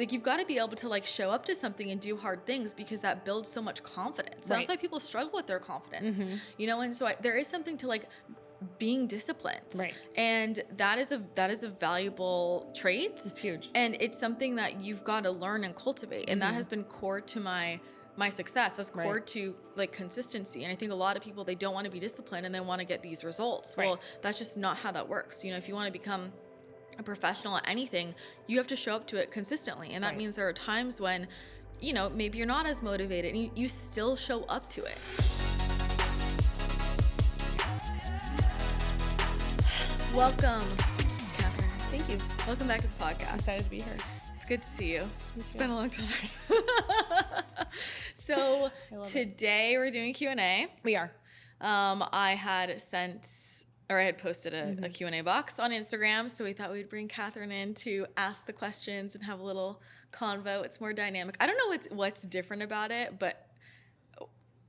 like you've got to be able to like show up to something and do hard things because that builds so much confidence. Right. That's why people struggle with their confidence, you know? And so there is something to like being disciplined. Right. And that is a valuable trait. It's huge. And it's something that you've got to learn and cultivate. And that has been core to my success. That's core to like consistency. And I think a lot of people, they don't want to be disciplined and they want to get these results. Well, that's just not how that works. You know, if you want to become a professional at anything, you have to show up to it consistently. And that means there are times when, you know, maybe you're not as motivated and you still show up to it. Welcome, Catherine. Thank you. Welcome back to the podcast. I'm excited to be here. It's good to see you. It's been a long time. So today we're doing Q&A. We are. I had posted a Q&A box on Instagram, so we thought we'd bring Catherine in to ask the questions and have a little convo. It's more dynamic. I don't know what's different about it, but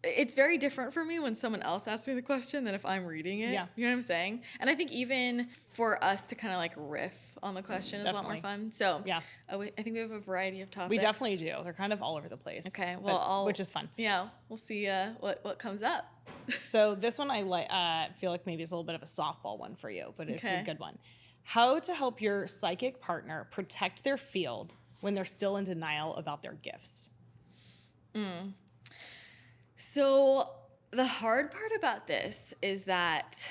it's very different for me when someone else asks me the question than if I'm reading it. Yeah. You know what I'm saying? And I think even for us to kind of like riff on the question is a lot more fun. So yeah, I think we have a variety of topics. We definitely do. They're kind of all over the place. Okay, well, which is fun. Yeah, we'll see what comes up. So this one I feel like maybe it's a little bit of a softball one for you, but it's a good one. How to help your psychic partner protect their field when they're still in denial about their gifts. So the hard part about this is that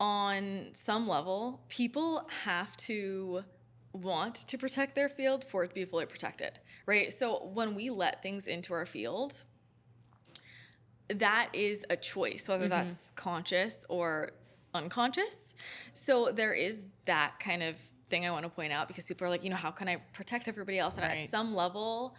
on some level, people have to want to protect their field for it to be fully protected, right? So when we let things into our field, that is a choice, whether that's conscious or unconscious. So there is that kind of thing I want to point out because people are like, you know, how can I protect everybody else? And at some level,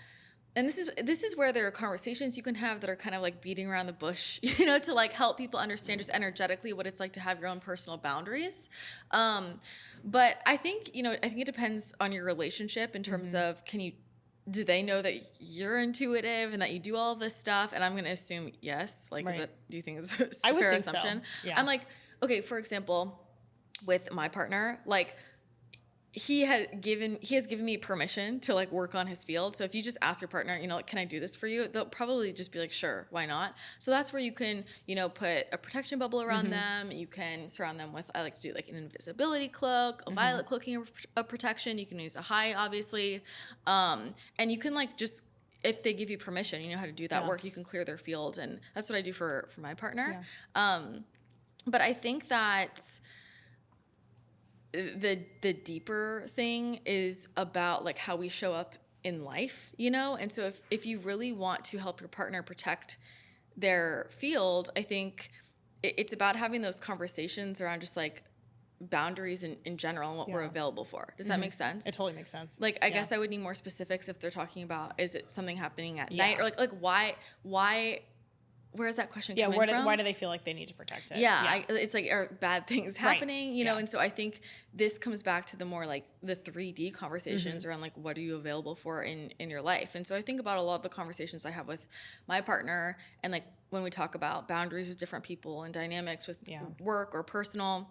and this is where there are conversations you can have that are kind of like beating around the bush, you know, to like help people understand just energetically what it's like to have your own personal boundaries. But I think it depends on your relationship in terms of do they know that you're intuitive and that you do all of this stuff? And I'm going to assume yes. Like, do you think it's a fair assumption? So. Yeah. I'm like, okay, for example, with my partner, like, he has given me permission to like work on his field. So if you just ask your partner, you know, like, can I do this for you? They'll probably just be like, sure, why not? So that's where you can, you know, put a protection bubble around them. You can surround them with, I like to do like an invisibility cloak, a violet cloaking of protection. You can use Ahai, obviously. And you can like just, if they give you permission, you know how to do that work, you can clear their field. And that's what I do for my partner. Yeah. But I think that the deeper thing is about like how we show up in life, you know? And so if you really want to help your partner protect their field, I think it's about having those conversations around just like boundaries in general and what we're available for. Does that make sense? It totally makes sense. Like, I guess I would need more specifics if they're talking about, is it something happening at night or like why where is that question coming from? Why do they feel like they need to protect it? It's like, are bad things happening, you know? And so I think this comes back to the more like the 3D conversations around like, what are you available for in your life? And so I think about a lot of the conversations I have with my partner and like when we talk about boundaries with different people and dynamics with work or personal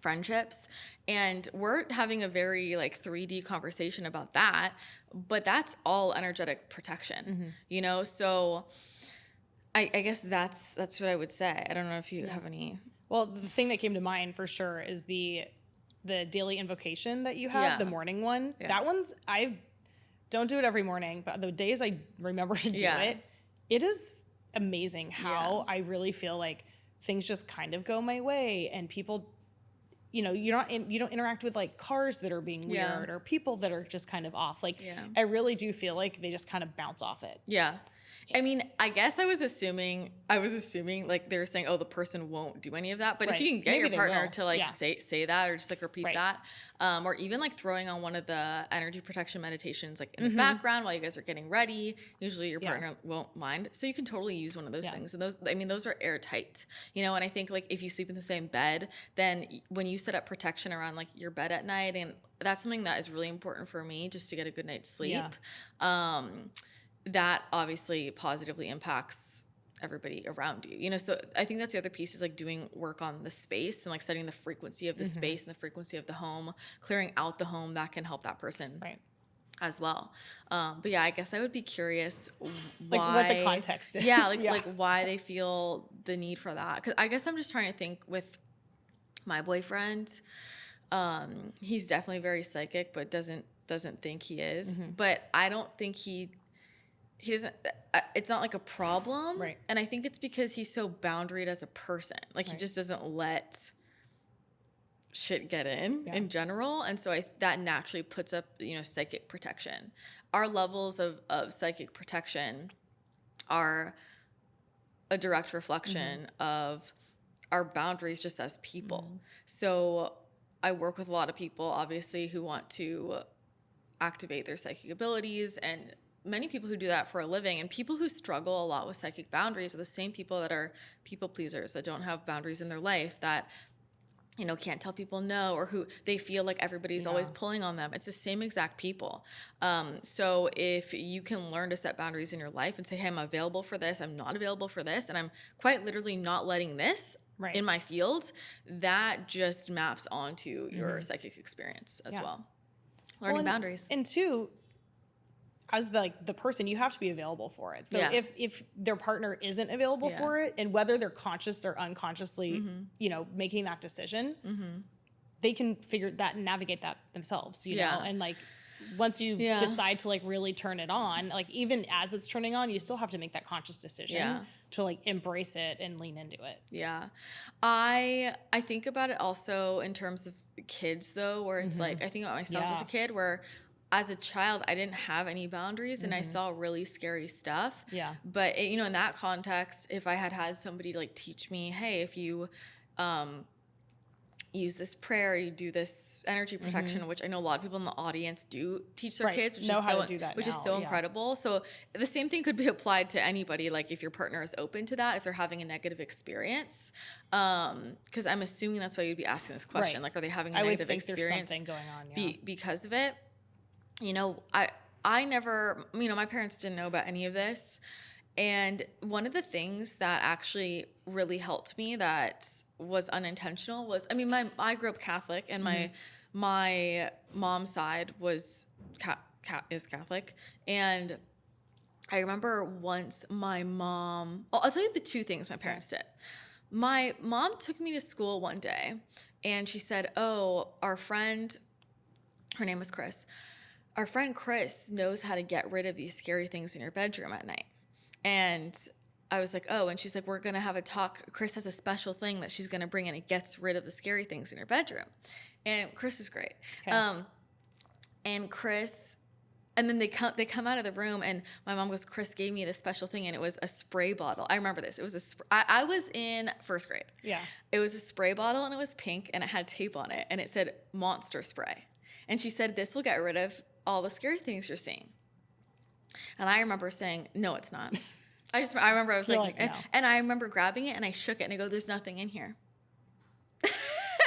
friendships, and we're having a very like 3D conversation about that, but that's all energetic protection, you know? So I guess that's what I would say. I don't know if you have any. Well, the thing that came to mind for sure is the daily invocation that you have, the morning one. Yeah. That one's, I don't do it every morning, but the days I remember to do it is amazing how I really feel like things just kind of go my way and people, you know, you don't interact with like cars that are being weird or people that are just kind of off. Like I really do feel like they just kind of bounce off it. Yeah. I mean, I guess I was assuming like they were saying, oh, the person won't do any of that. But if you can get your partner to like say that or just like repeat that, or even like throwing on one of the energy protection meditations like in the background while you guys are getting ready, usually your partner won't mind. So you can totally use one of those things. And those are airtight, you know. And I think like if you sleep in the same bed, then when you set up protection around like your bed at night, and that's something that is really important for me just to get a good night's sleep. That obviously positively impacts everybody around you, you know? So I think that's the other piece is like doing work on the space and like setting the frequency of the space and the frequency of the home, clearing out the home that can help that person as well. But yeah, I guess I would be curious why, like what the context is. Yeah, like why they feel the need for that. Because I guess I'm just trying to think with my boyfriend. He's definitely very psychic, but doesn't think he is. But I don't think he doesn't. It's not like a problem, right? And I think it's because he's so boundaried as a person. Like he just doesn't let shit get in general, and so that naturally puts up psychic protection. Our levels of psychic protection are a direct reflection of our boundaries just as people. So I work with a lot of people obviously who want to activate their psychic abilities, and many people who do that for a living, and people who struggle a lot with psychic boundaries are the same people that are people pleasers, that don't have boundaries in their life, that can't tell people no, or who they feel like everybody's always pulling on them. It's the same exact people. So if you can learn to set boundaries in your life and say, hey, I'm available for this, I'm not available for this, and I'm quite literally not letting this in my field, that just maps onto your psychic experience as well. Learning boundaries. And two, as the person, you have to be available for it. So if their partner isn't available for it, and whether they're conscious or unconsciously, making that decision, they can figure that and navigate that themselves, you know? And like, once you decide to like really turn it on, like even as it's turning on, you still have to make that conscious decision to like embrace it and lean into it. Yeah. I think about it also in terms of kids though, where it's like, I think about myself as a kid where as a child, I didn't have any boundaries and I saw really scary stuff. Yeah. But, in that context, if I had somebody like teach me, hey, if you use this prayer, you do this energy protection, which I know a lot of people in the audience do teach their kids, which is so incredible. So the same thing could be applied to anybody, like if your partner is open to that, if they're having a negative experience. Because I'm assuming that's why you'd be asking this question. Like, are they having a negative experience there's something going on, because of it? I never, my parents didn't know about any of this. And one of the things that actually really helped me that was unintentional was, I grew up Catholic, and my mom's side was is Catholic. And I remember once my mom, I'll tell you the two things my parents did. My mom took me to school one day and she said, oh, our friend, her name was Chris. Our friend Chris knows how to get rid of these scary things in your bedroom at night. And I was like, oh, and she's like, we're going to have a talk. Chris has a special thing that she's going to bring, and it gets rid of the scary things in your bedroom. And Chris is great. Okay. And Chris, and then they come out of the room, and my mom goes, Chris gave me this special thing, and it was a spray bottle. I remember this. It was I was in first grade. Yeah. It was a spray bottle, and it was pink, and it had tape on it, and it said monster spray. And she said, this will get rid of all the scary things you're seeing. And I remember saying, no, it's not. I remember I was like no. And I remember grabbing it and I shook it and I go, there's nothing in here.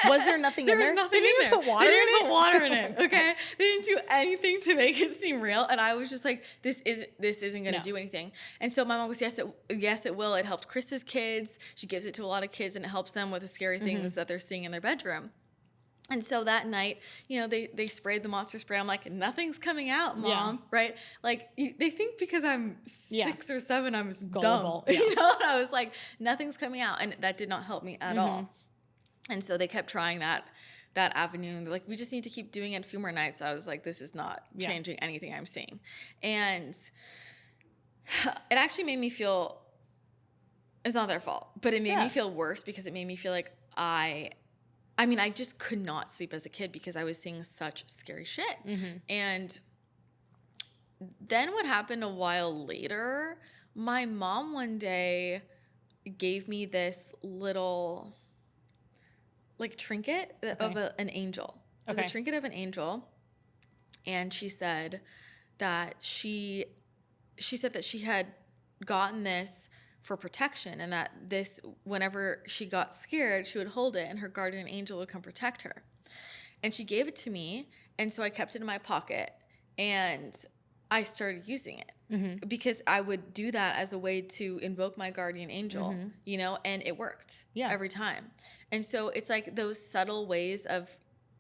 Was there nothing in there? There was nothing in there. They didn't put water in it. Okay. They didn't do anything to make it seem real. And I was just like, this isn't going to do anything. And so my mom goes, yes, it will. It helped Chris's kids. She gives it to a lot of kids and it helps them with the scary things that they're seeing in their bedroom. And so that night, they sprayed the monster spray. I'm like, nothing's coming out, Mom, right? Like, they think because I'm 6 or 7, I'm gullible. Dumb. Yeah. And I was like, nothing's coming out. And that did not help me at all. And so they kept trying that avenue. And they're like, we just need to keep doing it a few more nights. I was like, this is not changing anything I'm seeing. And it actually made me feel, it's not their fault, but it made me feel worse because it made me feel like I just could not sleep as a kid because I was seeing such scary shit. And then what happened a while later, my mom one day gave me this little like trinket of an angel. It was a trinket of an angel. And she said that she said that she had gotten this for protection, and that this, whenever she got scared, she would hold it and her guardian angel would come protect her. And she gave it to me, and so I kept it in my pocket and I started using it because I would do that as a way to invoke my guardian angel, and it worked every time. And so it's like those subtle ways of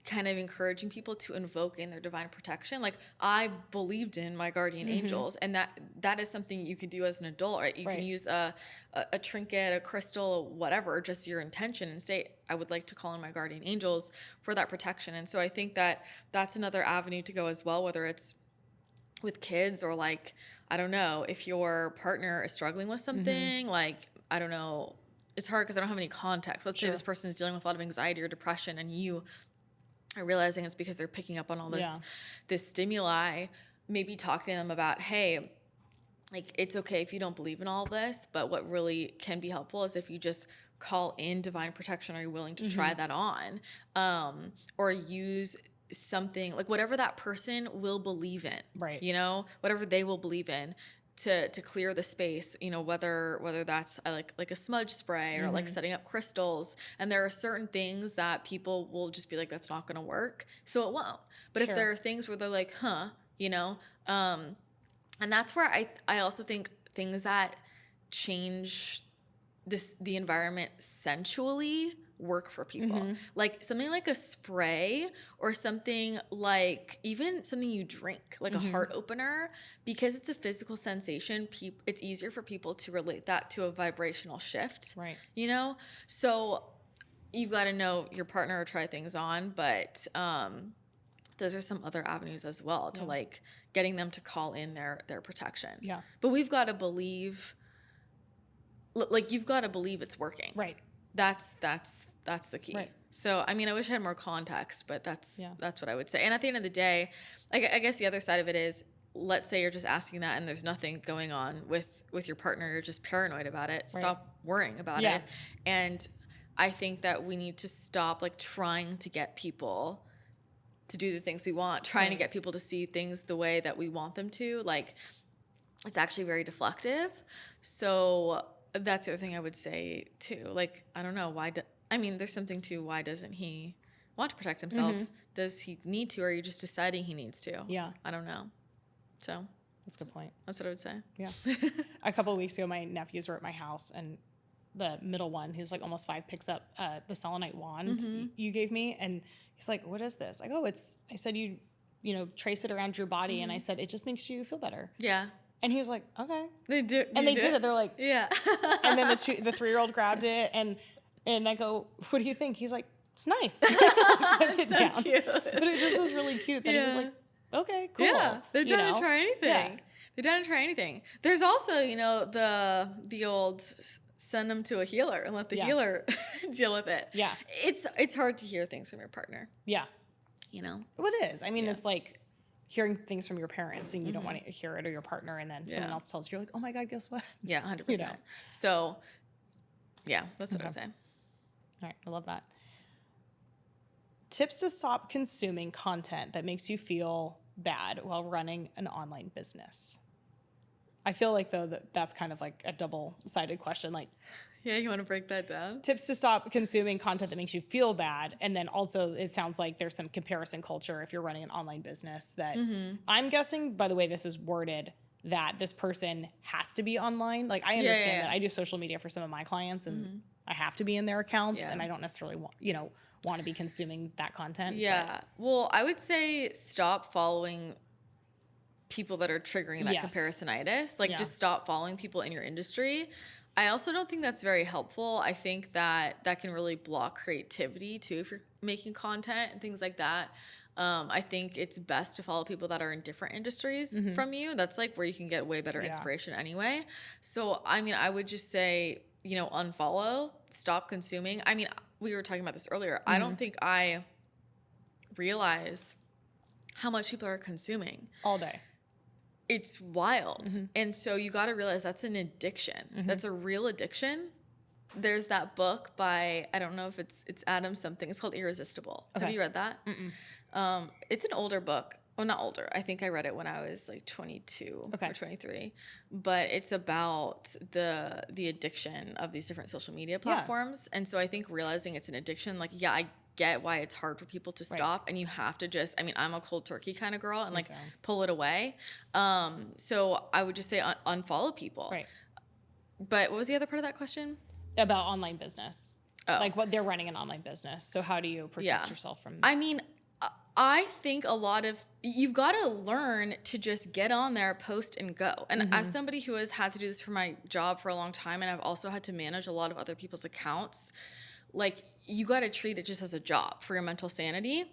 kind of encouraging people to invoke in their divine protection. Like, I believed in my guardian angels, and that is something you can do as an adult, right? You can use a trinket, a crystal, whatever, just your intention, and say, I would like to call in my guardian angels for that protection. And so I think that that's another avenue to go as well, whether it's with kids or like, I don't know, if your partner is struggling with something, like, I don't know, it's hard because I don't have any context. Let's say this person is dealing with a lot of anxiety or depression, and you are realizing it's because they're picking up on all this stimuli. Maybe talk to them about, hey, like, it's okay if you don't believe in all of this, but what really can be helpful is if you just call in divine protection. Are you willing to try that on? Or use something, like, whatever that person will believe in, right? You know, whatever they will believe in, to clear the space, you know, whether that's like a smudge spray or like setting up crystals. And there are certain things that people will just be like, that's not going to work, so it won't. But if there are things where they're like, you know, and that's where I also think things that change the environment sensually work for people. Like something like a spray, or something like even something you drink, like a heart opener, because it's a physical sensation. It's easier for people to relate that to a vibrational shift, right? You know, so you've got to know your partner or try things on, but those are some other avenues as well to like getting them to call in their protection. Yeah, but we've got to believe. Like, you've got to believe it's working. Right. That's the key. Right. So, I mean, I wish I had more context, but that's what I would say. And at the end of the day, I guess the other side of it is, let's say you're just asking that and there's nothing going on with your partner. You're just paranoid about it. Right. Stop worrying about it. And I think that we need to stop, like, trying to get people to do the things we want, trying to get people to see things the way that we want them to. Like, it's actually very deflective. So that's the other thing I would say too. Like, I don't know I mean, there's something to, why doesn't he want to protect himself? Does he need to, or are you just deciding he needs to? Yeah. I don't know. So that's a good point. That's what I would say. Yeah. A couple of weeks ago, my nephews were at my house, and the middle one, who's like almost 5, picks up the selenite wand you gave me, and he's like, what is this? I go, I said, you know, trace it around your body, and I said, it just makes you feel better. Yeah. And he was like, okay. They do. And they did it. They're like, yeah. And then the 3-year-old grabbed it, and I go, what do you think? He's like, it's nice. Puts it down. Cute. But it just was really cute that he was like, okay, cool. Yeah, they're down to try anything. Yeah. They're down to try anything. There's also, you know, the old send them to a healer and let the healer deal with it. Yeah. It's hard to hear things from your partner. Yeah. You know? Well, it is. I mean, it's like hearing things from your parents and you don't want to hear it, or your partner, and then someone else tells you, you're like, oh my God, guess what? Yeah, 100%. You know? So, yeah, that's what I would say. All right, I love that. Tips to stop consuming content that makes you feel bad while running an online business. I feel like, though, that's kind of like a double-sided question. Like, yeah, you want to break that down? Tips to stop consuming content that makes you feel bad. And then also, it sounds like there's some comparison culture if you're running an online business that I'm guessing, by the way this is worded, that this person has to be online. Like, I understand that I do social media for some of my clients, and I have to be in their accounts, and I don't necessarily want to be consuming that content. Yeah. Well, I would say stop following people that are triggering that comparisonitis. Like, just stop following people in your industry. I also don't think that's very helpful. I think that can really block creativity too if you're making content and things like that. I think it's best to follow people that are in different industries from you. That's like where you can get way better inspiration anyway. So, I mean, I would just say, you know, unfollow, stop consuming. I mean, we were talking about this earlier. I don't think I realize how much people are consuming all day. It's wild. And so you got to realize that's an addiction. That's a real addiction. There's that book by, I don't know if it's Adam something. It's called Irresistible. Okay. Have you read that? It's an older book. Well, not older. I think I read it when I was like 22 or 23. But it's about the addiction of these different social media platforms. And so I think realizing it's an addiction, like, I get why it's hard for people to stop, and you have to just, I mean, I'm a cold turkey kind of girl, and like pull it away. So I would just say unfollow people. Right. But what was the other part of that question? About online business. Oh. Like, what they're running an online business. So how do you protect yourself from? I mean, I think you've got to learn to just get on there, post and go. And as somebody who has had to do this for my job for a long time, and I've also had to manage a lot of other people's accounts, like you got to treat it just as a job for your mental sanity.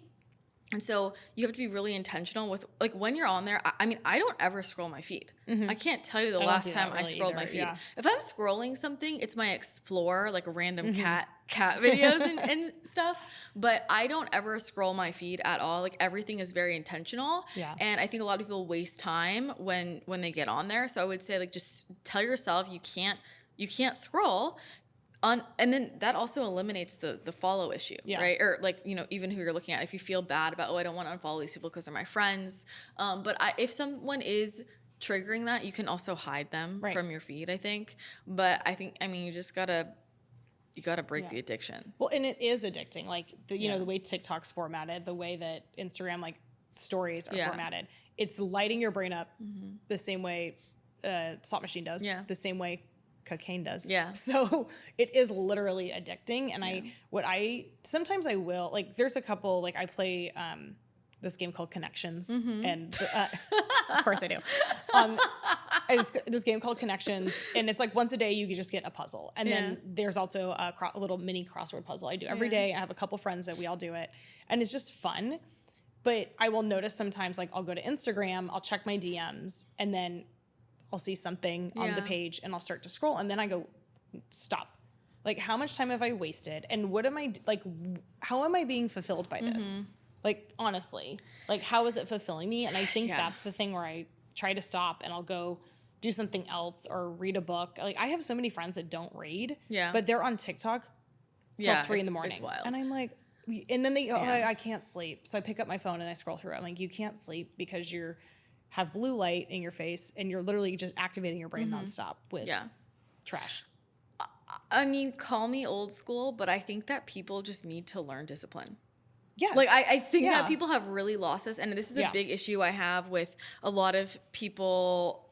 And so you have to be really intentional with, like, when you're on there. I mean, I don't ever scroll my feed. I can't tell you the last time I scrolled my feed. Yeah. If I'm scrolling something, it's my explore, like random cat videos and stuff. But I don't ever scroll my feed at all. Like, everything is very intentional. Yeah. And I think a lot of people waste time when they get on there. So I would say, like, just tell yourself you can't scroll. And then that also eliminates the follow issue, right? Or, like, you know, even who you're looking at, if you feel bad about, I don't want to unfollow these people because they're my friends. But if someone is triggering that, you can also hide them from your feed, I think. But I mean, you just gotta break the addiction. Well, and it is addicting. Like, you know, the way TikTok's formatted, the way that Instagram, like, stories are formatted, it's lighting your brain up the same way Slot Machine does, the same way cocaine does. Yeah. So it is literally addicting. And sometimes I will, like, there's a couple, like, I play this game called Connections, and of course I do. It's this game called Connections, and it's like once a day you just get a puzzle, and then there's also a little mini crossword puzzle I do every day. I have a couple friends that we all do it, and it's just fun. But I will notice sometimes, like, I'll go to Instagram, I'll check my DMs, and then I'll see something on the page and I'll start to scroll, and then I go, stop. Like, how much time have I wasted? And what am I, like, how am I being fulfilled by this? Like, honestly, like, how is it fulfilling me? And I think that's the thing where I try to stop and I'll go do something else or read a book. Like, I have so many friends that don't read, but they're on TikTok till 3 in the morning. It's wild. And I'm like, and then they go, I can't sleep. So I pick up my phone and I scroll through it. I'm like, you can't sleep because you're have blue light in your face and you're literally just activating your brain nonstop with trash. I mean, call me old school, but I think that people just need to learn discipline. Yes. Like, I think that people have really lost this, and this is a big issue I have with a lot of people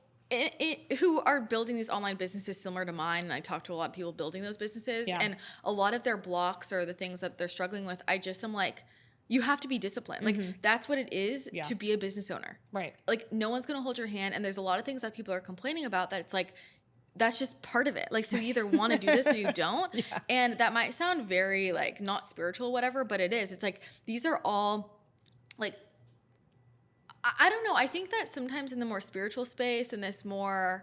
who are building these online businesses similar to mine, and I talk to a lot of people building those businesses, and a lot of their blocks or the things that they're struggling with, I just am like, you have to be disciplined. Like, that's what it is to be a business owner. Right. Like, no one's going to hold your hand. And there's a lot of things that people are complaining about that it's like, that's just part of it. Like, so you either want to do this or you don't. And that might sound very, like, not spiritual, whatever, but it is. It's like, these are all, like, I don't know. I think that sometimes in the more spiritual space and this more,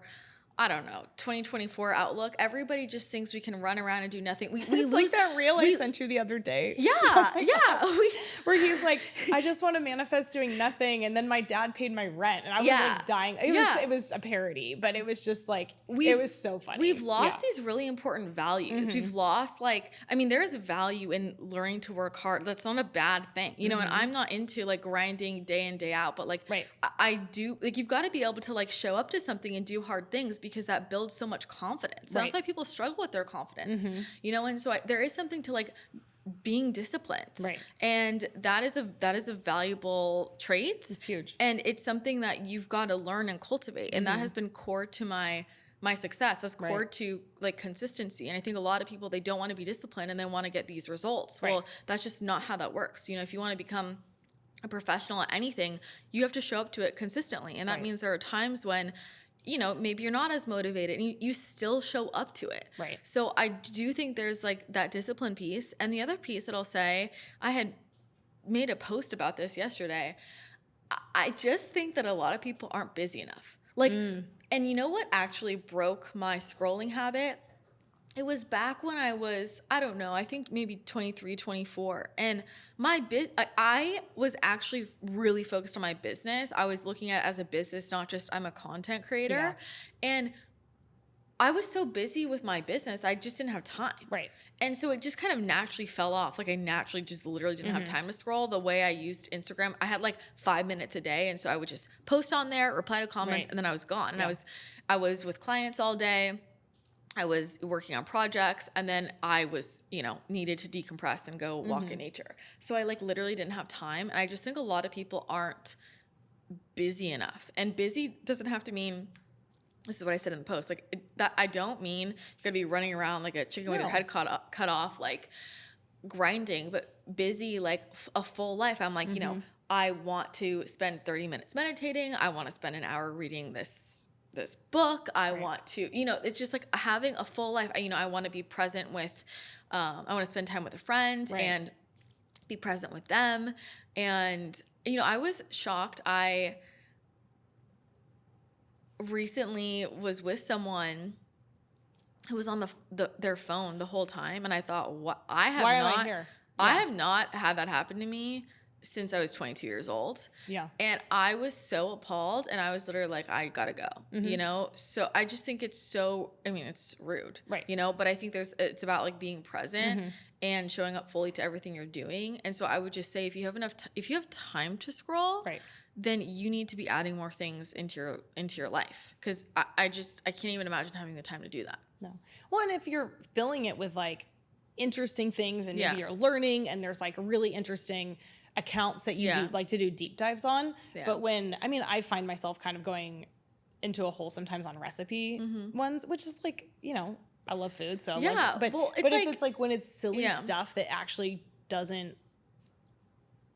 I don't know, 2024 outlook, everybody just thinks we can run around and do nothing. We lose like that reel I sent you the other day. Yeah, where he's like, I just want to manifest doing nothing, and then my dad paid my rent, and I was like dying. It was a parody, but it was just like, it was so funny. We've lost these really important values. We've lost, like, I mean, there is value in learning to work hard. That's not a bad thing, you know. And I'm not into, like, grinding day in, day out, but, like, I do, like, you've got to be able to, like, show up to something and do hard things, because that builds so much confidence. That's why people struggle with their confidence, you know? And so there is something to, like, being disciplined. Right. And that is a valuable trait. It's huge. And it's something that you've got to learn and cultivate. And that has been core to my success. That's core to, like, consistency. And I think a lot of people, they don't want to be disciplined and they want to get these results. Well, that's just not how that works. You know, if you want to become a professional at anything, you have to show up to it consistently. And that means there are times when, you know, maybe you're not as motivated and you still show up to it. Right. So I do think there's, like, that discipline piece. And the other piece that I'll say, I had made a post about this yesterday. I just think that a lot of people aren't busy enough. Like, and you know what actually broke my scrolling habit? It was back when I was, I don't know, I think maybe 23, 24. And I was actually really focused on my business. I was looking at it as a business, not just I'm a content creator. Yeah. And I was so busy with my business, I just didn't have time. Right. And so it just kind of naturally fell off. Like, I naturally just literally didn't have time to scroll. The way I used Instagram, I had, like, 5 minutes a day. And so I would just post on there, reply to comments, and then I was gone. And I was with clients all day. I was working on projects, and then I was, you know, needed to decompress and go walk in nature. So I, like, literally didn't have time. And I just think a lot of people aren't busy enough. And busy doesn't have to mean, this is what I said in the post, like, that I don't mean you gotta be running around like a chicken with your head cut off, like, grinding, but busy, like, a full life. I'm like, you know, I want to spend 30 minutes meditating. I want to spend an hour reading this book. I want to, it's just like having a full life. I want to be present with, I want to spend time with a friend and be present with them. And, I was shocked. I recently was with someone who was on their phone the whole time. And I thought, what? Why am I here? I have not had that happen to me since I was 22 years old. Yeah. And I was so appalled, and I was literally like, I gotta go, So I just think it's it's rude, right? But I think it's about like being present and showing up fully to everything you're doing. And so I would just say, if you have time to scroll, right, then you need to be adding more things into your life. Cause I can't even imagine having the time to do that. No. Well, and if you're filling it with like interesting things and maybe you're learning and there's like really interesting accounts that you do like to do deep dives on. Yeah. But I find myself kind of going into a hole sometimes on recipe ones, which is like, I love food. So but if it's like when it's silly stuff that actually doesn't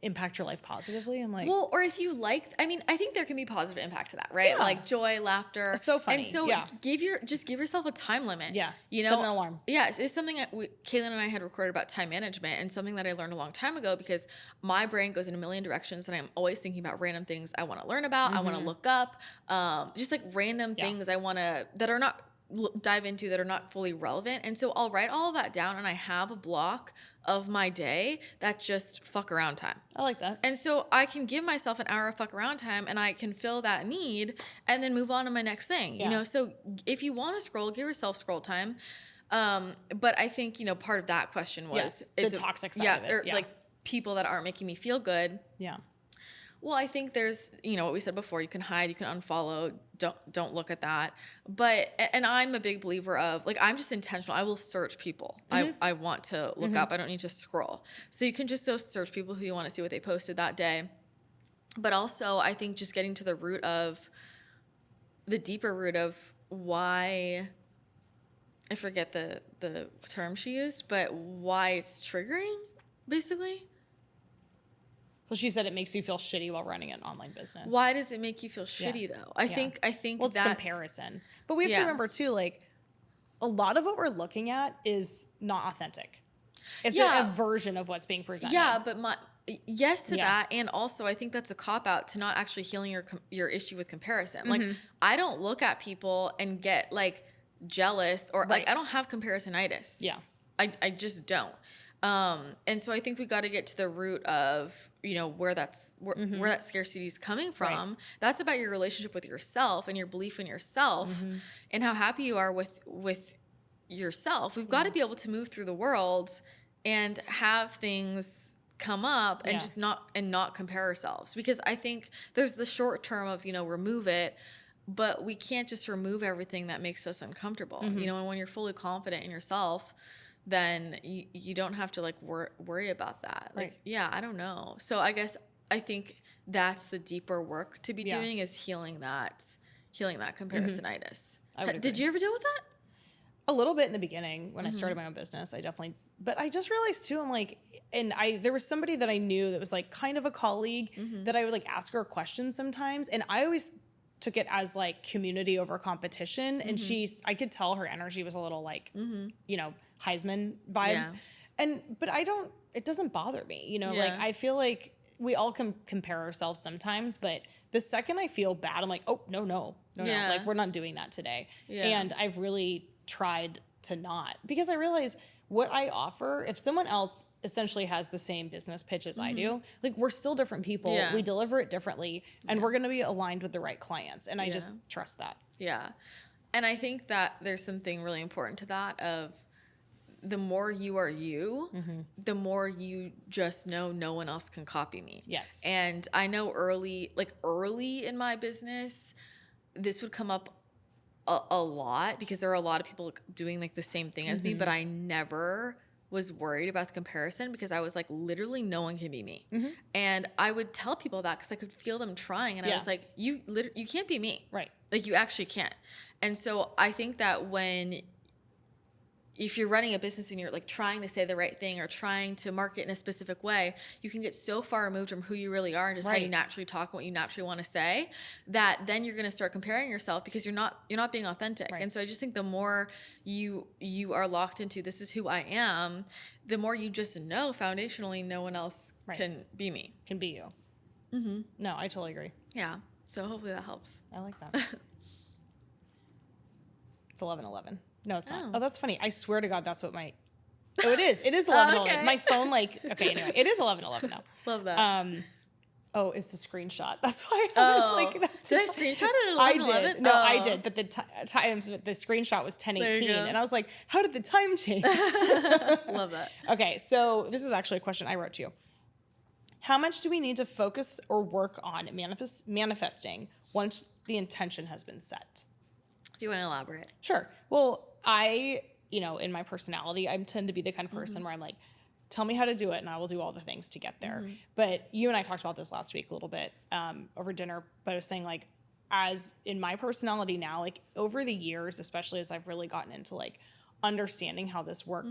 impact your life positively, I'm like, well, or if you like, I think there can be positive impact to that, right? Yeah. Like joy, laughter. It's so funny. And so give yourself a time limit. Yeah. Set an alarm. Yeah. It's something that Caitlin and I had recorded about time management, and something that I learned a long time ago, because my brain goes in a million directions and I'm always thinking about random things I want to learn about. I want to look up, just like random things that are not dive into, that are not fully relevant. And so I'll write all of that down, and I have a block of my day that's just fuck around time. I like that. And so I can give myself an hour of fuck around time, and I can fill that need and then move on to my next thing. So if you want to scroll, give yourself scroll time. But I think, part of that question was the toxic side of it. Or like people that aren't making me feel good. Yeah. Well, I think there's, what we said before, you can hide, you can unfollow, don't look at that. And I'm a big believer of, like, I'm just intentional. I will search people. I want to look up. I don't need to scroll. So you can just go search people who you want to see what they posted that day. But also, I think just getting to the deeper root of why, I forget the term she used, but why it's triggering, basically. Well, she said it makes you feel shitty while running an online business. Why does it make you feel shitty though? I think well, it's comparison. But we have to remember too, like, a lot of what we're looking at is not authentic. It's a version of what's being presented. Yeah, but yes to that, and also I think that's a cop out to not actually healing your issue with comparison. Like, I don't look at people and get like jealous or like I don't have comparisonitis. Yeah, I just don't. And so I think we got to get to the root of, where that scarcity is coming from. Right. That's about your relationship with yourself and your belief in yourself and how happy you are with yourself. We've got to be able to move through the world and have things come up and just not compare ourselves, because I think there's the short term of, remove it, but we can't just remove everything that makes us uncomfortable. And when you're fully confident in yourself, then you don't have to like worry about that. Like, I don't know. So I think that's the deeper work to be doing, is healing that comparisonitis. Did you ever deal with that? A little bit in the beginning when I started my own business. But I just realized too, I'm like, there was somebody that I knew that was like kind of a colleague that I would like ask her questions sometimes. And I always took it as like community over competition. And I could tell her energy was a little like, Heisman vibes. Yeah. But it doesn't bother me, like, I feel like we all compare ourselves sometimes, but the second I feel bad, I'm like, oh, no, like, we're not doing that today. Yeah. And I've really tried to not, because I realize what I offer, if someone else essentially has the same business pitch as I do, like, we're still different people. Yeah. We deliver it differently, and we're going to be aligned with the right clients. And I just trust that. Yeah. And I think that there's something really important to that of the more you are you, the more you just know no one else can copy me. Yes. And I know early in my business, this would come up a lot, because there are a lot of people doing like the same thing as me, but I never was worried about the comparison, because I was like, literally no one can be me. And I would tell people that because I could feel them trying, and I was like, you can't be me. Right. Like, you actually can't. And so I think that when if you're running a business and you're like trying to say the right thing or trying to market in a specific way, you can get so far removed from who you really are and just how you naturally talk and what you naturally want to say, that then you're going to start comparing yourself because you're not being authentic. And so I just think the more you are locked into this is who I am, the more you just know foundationally no one else can be me. Can be you. Mm-hmm. No, I totally agree. Yeah. So hopefully that helps. I like that. It's 11:11. No, it's not. Oh, that's funny. I swear to God, that's what my... Oh, it is. It is 11:11. Okay. My phone, like... Okay, anyway. It is 11:11 now. Love that. Oh, it's the screenshot. That's why I was like... Did I screenshot it at 11:11? I did. No, I did. But the screenshot was 10:18. And I was like, how did the time change? Love that. Okay, so this is actually a question I wrote to you. How much do we need to focus or work on manifesting once the intention has been set? Do you want to elaborate? Sure. Well, I, in my personality, I tend to be the kind of person where I'm like, tell me how to do it and I will do all the things to get there. But you and I talked about this last week a little bit over dinner, but I was saying like, as in my personality now, like over the years, especially as I've really gotten into like understanding how this work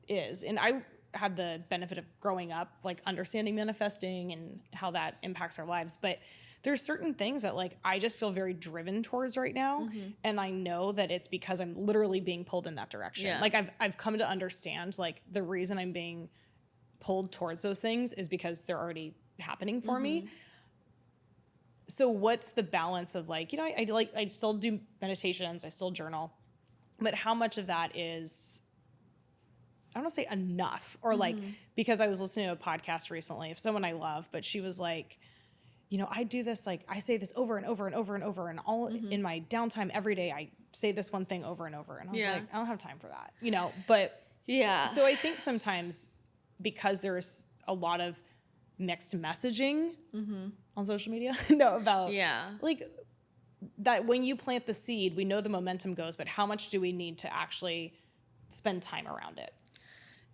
is. And I had the benefit of growing up, like understanding manifesting and how that impacts our lives. But there's certain things that like I just feel very driven towards right now. And I know that it's because I'm literally being pulled in that direction. Yeah. Like I've come to understand like the reason I'm being pulled towards those things is because they're already happening for me. So what's the balance of like, I still do meditations, I still journal, but how much of that is, I don't want to say enough, or like, because I was listening to a podcast recently of someone I love, but she was like, I do this, like, I say this over and over and over and over, and all in my downtime every day, I say this one thing over and over. And I was like, I don't have time for that, but yeah. So I think sometimes because there's a lot of mixed messaging on social media, about like that when you plant the seed, we know the momentum goes, but how much do we need to actually spend time around it?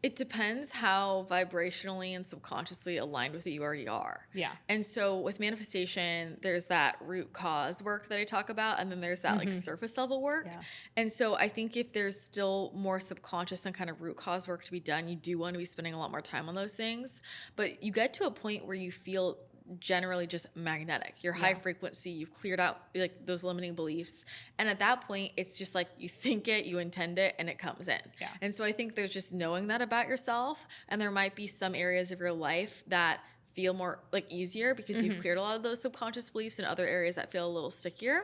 It depends how vibrationally and subconsciously aligned with it you already are. Yeah. And so with manifestation, there's that root cause work that I talk about, and then there's that like surface level work. Yeah. And so I think if there's still more subconscious and kind of root cause work to be done, you do want to be spending a lot more time on those things. But you get to a point where you feel generally just magnetic. You're high frequency, you've cleared out like those limiting beliefs. And at that point, it's just like you think it, you intend it, and it comes in. Yeah. And so I think there's just knowing that about yourself. And there might be some areas of your life that feel more like easier because you've cleared a lot of those subconscious beliefs, and other areas that feel a little stickier.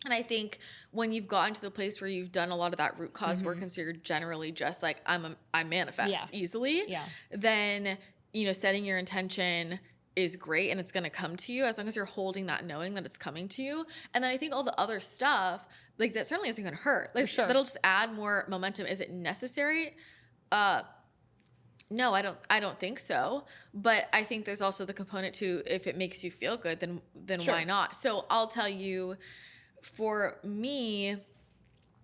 And I think when you've gotten to the place where you've done a lot of that root cause work, and so you're generally just like, I manifest easily, then, setting your intention is great, and it's going to come to you as long as you're holding that, knowing that it's coming to you. And then I think all the other stuff, like that certainly isn't going to hurt. Like that'll just add more momentum. Is it necessary? No, I don't think so. But I think there's also the component to, if it makes you feel good, then why not? So I'll tell you, for me,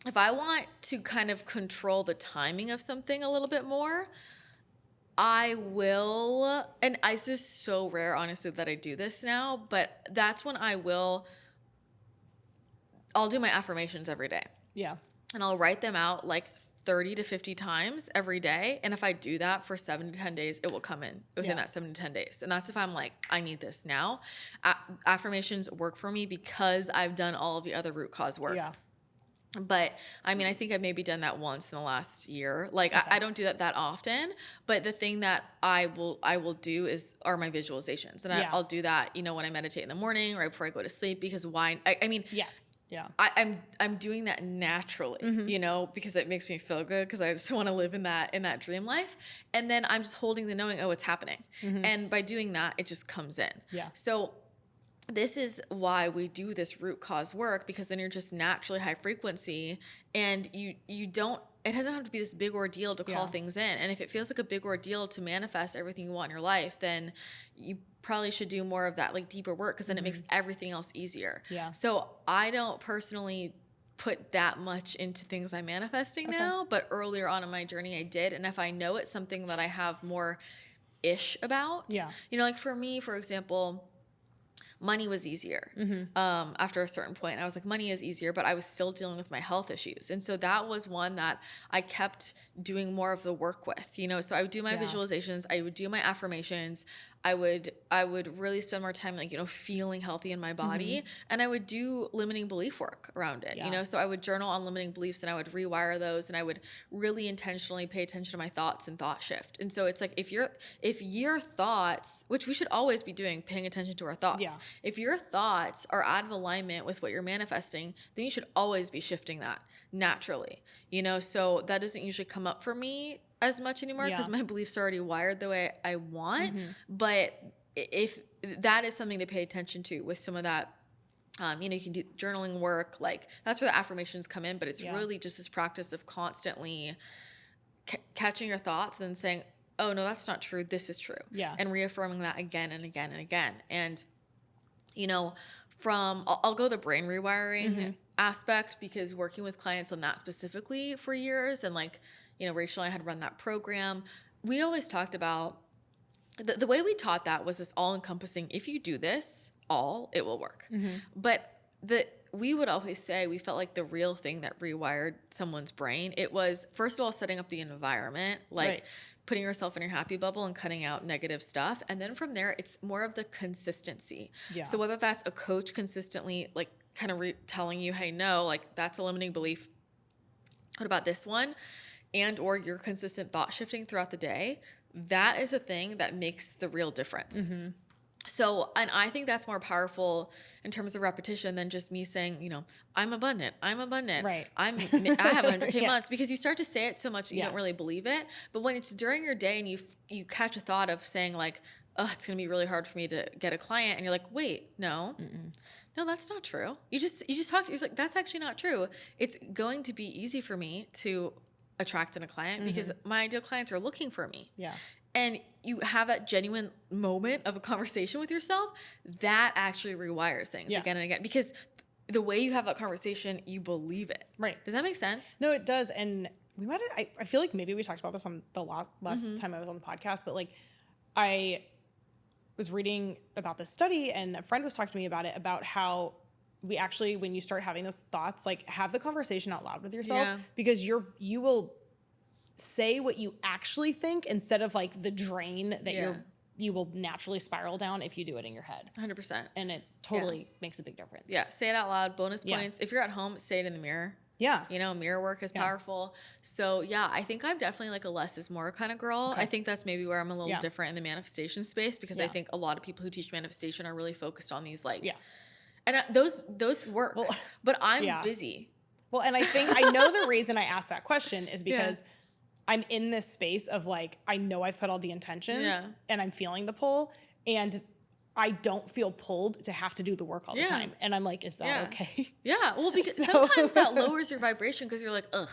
if I want to kind of control the timing of something a little bit more, I will, and this is so rare, honestly, that I do this now, but that's when I'll do my affirmations every day. Yeah. And I'll write them out like 30 to 50 times every day. And if I do that for 7 to 10 days, it will come in within that 7 to 10 days. And that's if I'm like, I need this now. Affirmations work for me because I've done all of the other root cause work. Yeah. But I mean, I think I've maybe done that once in the last year. Like I don't do that often, but the thing that I will do are my visualizations. And I'll do that, when I meditate in the morning, right before I go to sleep, because I mean, yes. Yeah. I'm doing that naturally, because it makes me feel good, because I just want to live in that dream life. And then I'm just holding the knowing, oh, it's happening. And by doing that, it just comes in. Yeah. So this is why we do this root cause work, because then you're just naturally high frequency, and you don't, it doesn't have to be this big ordeal to call things in. And if it feels like a big ordeal to manifest everything you want in your life, then you probably should do more of that like deeper work, because then it makes everything else easier. Yeah. So I don't personally put that much into things I'm manifesting now, but earlier on in my journey I did. And if I know it's something that I have more ish about, like for me, for example, money was easier. After a certain point, I was like, money is easier, but I was still dealing with my health issues. And so that was one that I kept doing more of the work with, you know? So I would do my visualizations, I would do my affirmations. I would really spend more time, like, you know, feeling healthy in my body, and I would do limiting belief work around it, you know? So I would journal on limiting beliefs, and I would rewire those, and I would really intentionally pay attention to my thoughts and thought shift. And so it's like, if your thoughts, which we should always be doing, paying attention to our thoughts. If your thoughts are out of alignment with what you're manifesting, then you should always be shifting that naturally, you know? So that doesn't usually come up for me as much anymore because my beliefs are already wired the way I want. But if that is something to pay attention to with some of that, you know, you can do journaling work, like that's where the affirmations come in, but it's really just this practice of constantly catching your thoughts and then saying, oh no, that's not true. This is true. And reaffirming that again and again and again. And, you know, I'll go the brain rewiring aspect, because working with clients on that specifically for years, and like, you know, Rachel and I had run that program. We always talked about the way we taught that was this all encompassing, if you do this, it will work. But we would always say we felt like the real thing that rewired someone's brain, it was, first of all, setting up the environment, like putting yourself in your happy bubble and cutting out negative stuff. And then from there, it's more of the consistency. So whether that's a coach consistently, like kind of telling you, hey, no, like that's a limiting belief. What about this one? And or your consistent thought shifting throughout the day, that is a thing that makes the real difference. So, and I think that's more powerful in terms of repetition than just me saying, you know, I'm abundant. I have 100K months, because you start to say it so much that you don't really believe it. But when it's during your day and you catch a thought of saying like, oh, it's going to be really hard for me to get a client. And you're like, wait, no, that's not true. You just talked, you're like, that's actually not true. It's going to be easy for me to attract in a client because my ideal clients are looking for me. And you have that genuine moment of a conversation with yourself that actually rewires things again and again, because the way you have that conversation, you believe it. Does that make sense? No, it does. And we might have, I feel like maybe we talked about this on the last time I was on the podcast, but like I was reading about this study and a friend was talking to me about it, about how we actually, when you start having those thoughts, like have the conversation out loud with yourself, because you will say what you actually think instead of like the drain that you will naturally spiral down if you do it in your head. 100%. And it totally makes a big difference. Say it out loud. Bonus points. If you're at home, say it in the mirror. You know, mirror work is powerful. So I think I'm definitely like a less is more kind of girl. I think that's maybe where I'm a little different in the manifestation space, because I think a lot of people who teach manifestation are really focused on these like, and those work, but I'm busy. Well, and I think I know the reason I asked that question is because I'm in this space of like, I know I've put all the intentions and I'm feeling the pull, and I don't feel pulled to have to do the work all the time. And I'm like, is that okay? Well, because sometimes that lowers your vibration because you're like, ugh.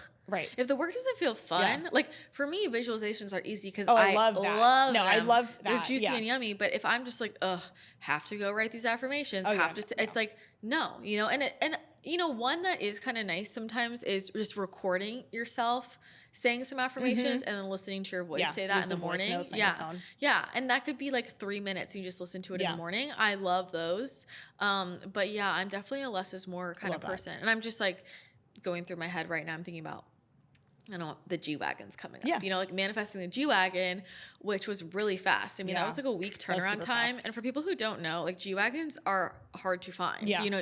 If the work doesn't feel fun, like for me, visualizations are easy because I love that. I love that. They're juicy and yummy. But if I'm just like, ugh, have to go write these affirmations, it's like, no, you know, and you know, one that is kind of nice sometimes is just recording yourself saying some affirmations and then listening to your voice say that in the morning. And that could be like 3 minutes. You just listen to it in the morning. I love those. But I'm definitely a less is more kind of person. And I'm just like going through my head right now. I'm thinking about, I know the G-Wagon's coming up, you know, like manifesting the G-Wagon, which was really fast. I mean, that was like a week turnaround time. And for people who don't know, like G-Wagons are hard to find. You know,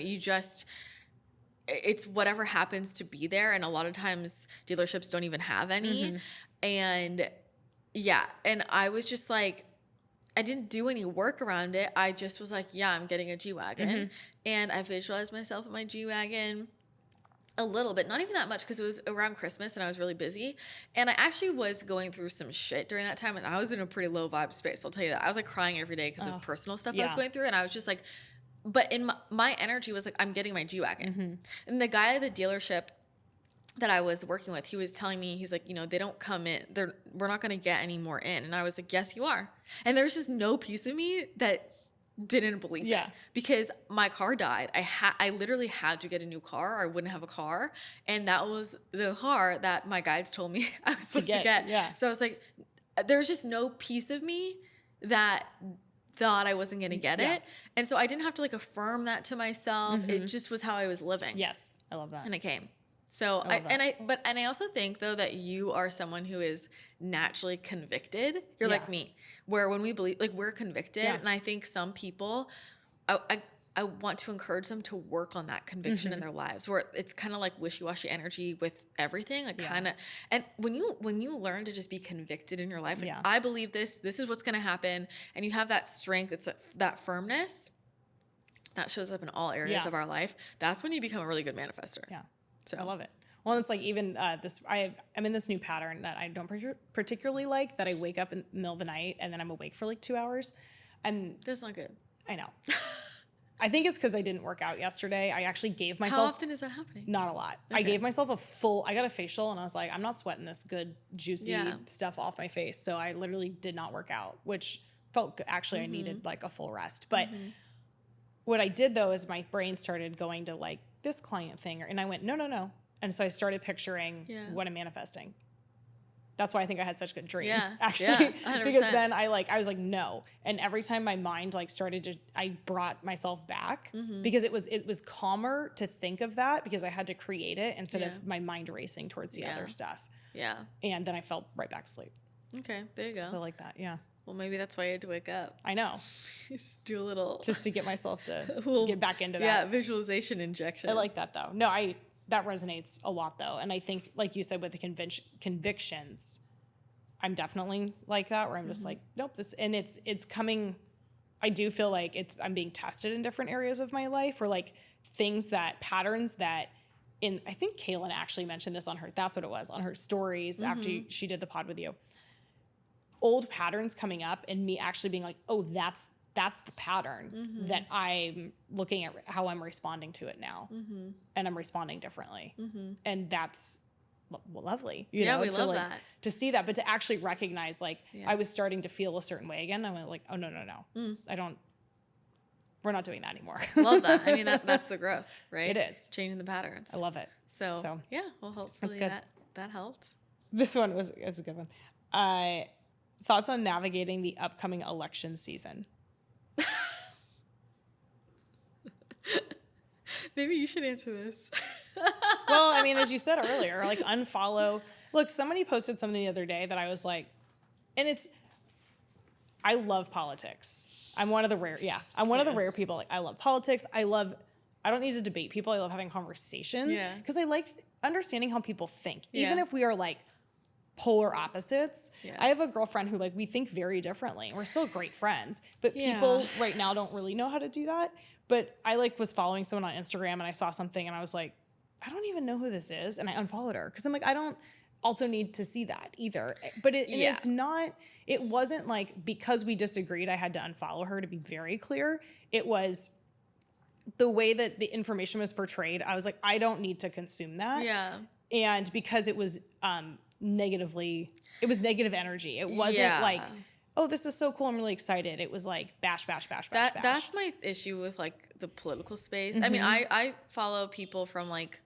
it's whatever happens to be there. And a lot of times dealerships don't even have any. And and I was just like, I didn't do any work around it. I just was like, I'm getting a G-Wagon. And I visualized myself in my G-Wagon a little bit, not even that much, because it was around Christmas and I was really busy. And I actually was going through some shit during that time. And I was in a pretty low vibe space. I'll tell you that. I was like crying every day because of personal stuff I was going through. And I was just like, but in my energy was like, I'm getting my G-Wagon. And the guy at the dealership that I was working with, he was telling me, he's like, you know, they don't come in. We're not going to get any more in. And I was like, yes, you are. And there's just no piece of me that didn't believe it, because my car died. I literally had to get a new car, or I wouldn't have a car. And that was the car that my guides told me I was supposed to get. So I was like, there's just no piece of me that thought I wasn't going to get it. And so I didn't have to like affirm that to myself. It just was how I was living. Yes. I love that. And it came. So I also think though that you are someone who is naturally convicted. You're like me, where when we believe, like we're convicted. And I think some people, I want to encourage them to work on that conviction in their lives, where it's kind of like wishy-washy energy with everything, like kind of. And when you learn to just be convicted in your life, like, I believe this is what's going to happen, and you have that strength, it's that firmness that shows up in all areas of our life. That's when you become a really good manifester. Yeah, so I love it. Well, it's like even I'm in this new pattern that I don't particularly like. That I wake up in the middle of the night and then I'm awake for like 2 hours, and that's not good. I know. I think it's because I didn't work out yesterday. I actually gave myself... How often is that happening? Not a lot. Okay. I gave myself I got a facial and I was like, I'm not sweating this good, juicy stuff off my face. So I literally did not work out, which felt good. Actually, I needed like a full rest. But what I did though is my brain started going to like this client thing. And I went, no. And so I started picturing what I'm manifesting. That's why I think I had such good dreams, actually, because then I was like, no. And every time my mind like started to, I brought myself back because it was calmer to think of that because I had to create it instead of my mind racing towards the other stuff. Yeah. And then I fell right back asleep. Okay. There you go. So I like that. Yeah. Well, maybe that's why you had to wake up. I know. Just do a little. Just to get myself to get back into that. Yeah. Visualization injection. I like that though. No, that resonates a lot though. And I think, like you said, with the convictions, I'm definitely like that where I'm just like, nope, it's coming. I do feel like I'm being tested in different areas of my life, or like patterns that I think Kaylin actually mentioned this on her stories after she did the pod with you. Old patterns coming up and me actually being like, oh, that's the pattern that I'm looking at how I'm responding to it now. And I'm responding differently. And that's lovely. You know, we love that. To see that, but to actually recognize like I was starting to feel a certain way again. I went like, oh, no. We're not doing that anymore. Love that. I mean, that's the growth, right? It is. Changing the patterns. I love it. So yeah, well, hopefully that helped. This one was a good one. Thoughts on navigating the upcoming election season? Maybe you should answer this. Well, I mean, as you said earlier, like unfollow. Look, somebody posted something the other day that I was like, and I love politics. I'm one of the rare people. Like I love politics. I don't need to debate people. I love having conversations because I like understanding how people think, even if we are like polar opposites. I have a girlfriend who like we think very differently. We're still great friends, but people right now don't really know how to do that. But I like was following someone on Instagram and I saw something and I was like, I don't even know who this is, and I unfollowed her because I'm like, I don't also need to see that either. But it's not. It wasn't like because we disagreed, I had to unfollow her. To be very clear, it was the way that the information was portrayed. I was like, I don't need to consume that. Yeah. And because it was negative energy. It wasn't like, oh, this is so cool, I'm really excited. It was like bash. That's my issue with like the political space. I mean, I follow people from like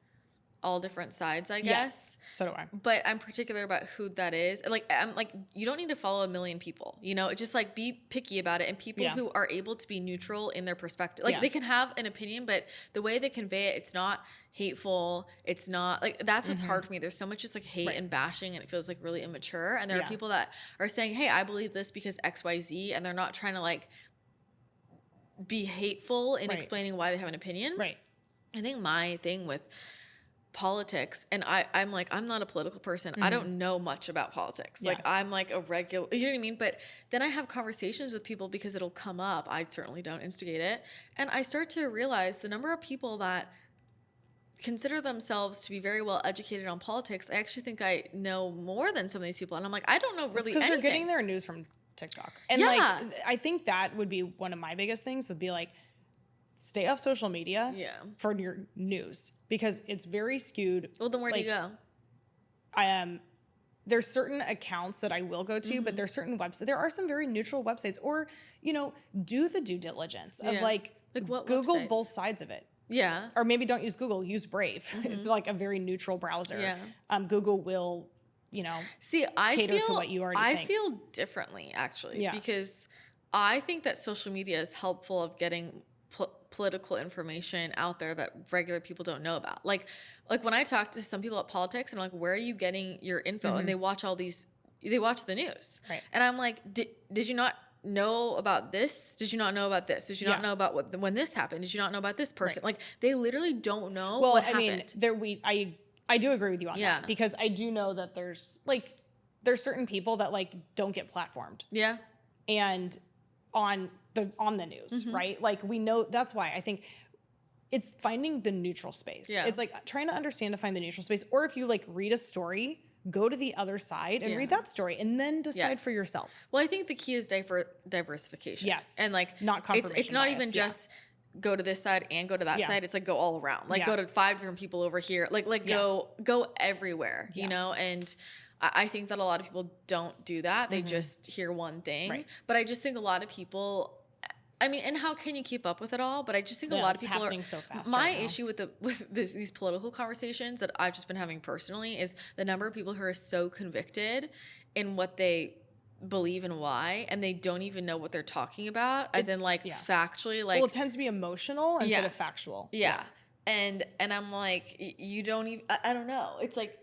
all different sides, I guess. Yes, so do I. But I'm particular about who that is. Like, I'm like, you don't need to follow a million people, you know? Just like be picky about it, and people who are able to be neutral in their perspective. Like they can have an opinion, but the way they convey it, it's not hateful. It's not like, that's what's hard for me. There's so much just like hate and bashing, and it feels like really immature. And there are people that are saying, hey, I believe this because XYZ, and they're not trying to like be hateful in explaining why they have an opinion. Right. I think my thing with politics, and I'm like, I'm not a political person. I don't know much about politics. Like I'm like a regular, you know what I mean? But then I have conversations with people because it'll come up. I certainly don't instigate it. And I start to realize the number of people that consider themselves to be very well educated on politics. I actually think I know more than some of these people. And I'm like, I don't know really anything. Because they're getting their news from TikTok. And like, I think that would be one of my biggest things would be like, stay off social media for your news because it's very skewed. Well, then where do you go? There's certain accounts that I will go to, but there's certain websites. There are some very neutral websites, or, you know, do the due diligence of like what Google websites? Both sides of it. Yeah. Or maybe don't use Google, use Brave. It's like a very neutral browser. Yeah. Google will, you know, cater to what you already think. I feel differently actually because I think that social media is helpful of getting political information out there that regular people don't know about. Like when I talk to some people at politics, and I'm like, where are you getting your info? And they watch the news. Right. And I'm like, did you not know about this? Did you not know about this? Did you not know about when this happened? Did you not know about this person? Right. Like, they literally don't know what happened. I do agree with you on that, because I do know that there's certain people that like don't get platformed. Yeah. And on the news, right? Like, we know, that's why I think it's finding the neutral space. Yeah. It's like trying to understand to find the neutral space. Or if you like read a story, go to the other side and read that story and then decide for yourself. Well, I think the key is diversification. Yes. And like, not confirmation it's not bias, even just go to this side and go to that side. It's like go all around. Like go to 5 different people over here. Like go everywhere, you know? And I think that a lot of people don't do that. They just hear one thing. Right. But I just think a lot of people, I mean, and how can you keep up with it all? But I just think a lot of people are so fast. My issue with these political conversations that I've just been having personally is the number of people who are so convicted in what they believe and why, and they don't even know what they're talking about, as in like factually. Like, well, it tends to be emotional instead of factual. Yeah. And I'm like, you don't even. I don't know. It's like.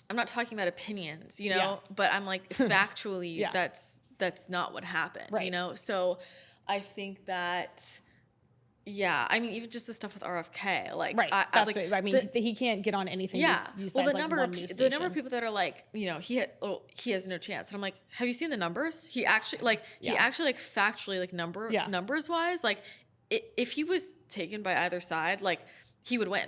I'm not talking about opinions, you know, but I'm like, factually, that's not what happened, you know? So I think that, I mean, even just the stuff with RFK, like, he can't get on anything. Well, the number of people that are like, you know, he has no chance. And I'm like, have you seen the numbers? He actually factually, like numbers wise, like if he was taken by either side, like he would win.